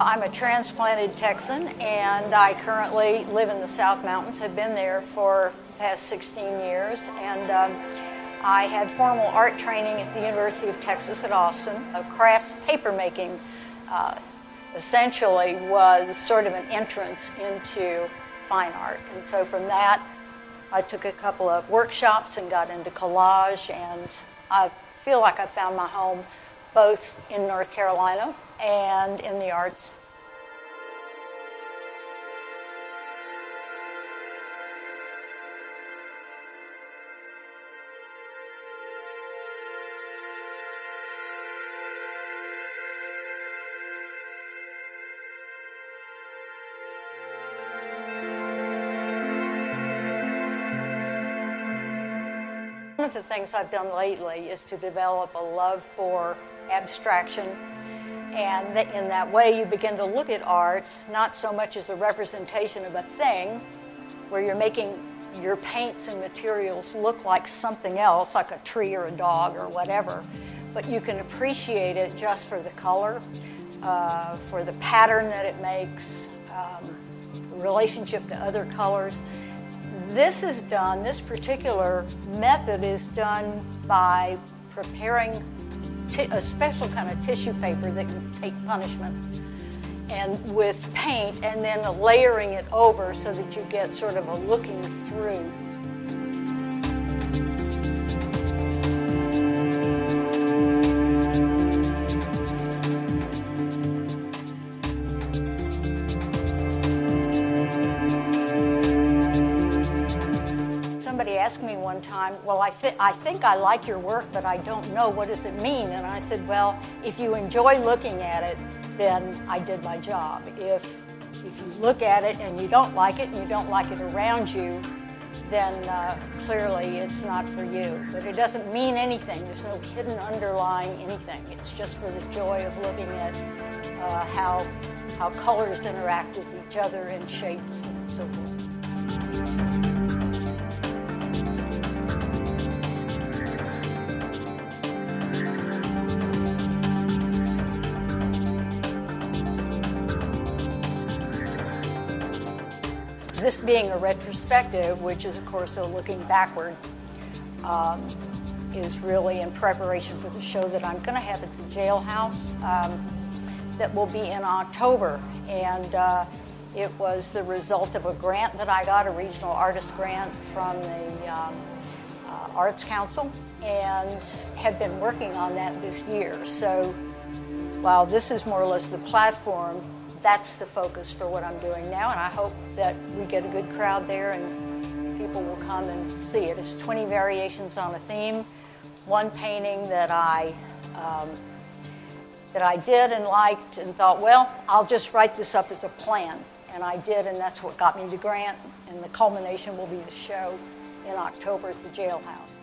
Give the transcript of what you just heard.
I'm a transplanted Texan, and I currently live in the South Mountains. Have been there for the past 16 years, and I had formal art training at the University of Texas at Austin. Crafts papermaking essentially was sort of an entrance into fine art, and so from that I took a couple of workshops and got into collage, and I feel like I found my home both in North Carolina and in the arts. One of the things I've done lately is to develop a love for abstraction, and in that way you begin to look at art not so much as a representation of a thing where you're making your paints and materials look like something else, like a tree or a dog or whatever, but you can appreciate it just for the color, for the pattern that it makes, relationship to other colors. This particular method is done by preparing a special kind of tissue paper that can take punishment, and with paint, and then layering it over so that you get sort of a looking through. Somebody asked me one time, well, I think I like your work, but I don't know, what does it mean? And I said, well, if you enjoy looking at it, then I did my job. If you look at it and you don't like it, and you don't like it around you, then clearly it's not for you. But it doesn't mean anything. There's no hidden underlying anything. It's just for the joy of looking at how colors interact with each other in shapes and so forth. This being a retrospective, which is, of course, a looking backward, is really in preparation for the show that I'm going to have at the jailhouse that will be in October. And it was the result of a grant that I got, a regional artist grant from the Arts Council, and have been working on that this year. So while this is more or less the platform, that's the focus for what I'm doing now, and I hope that we get a good crowd there and people will come and see it. It's 20 variations on a theme. One painting that I did and liked and thought, well, I'll just write this up as a plan, and I did, and that's what got me the grant, and the culmination will be the show in October at the jailhouse.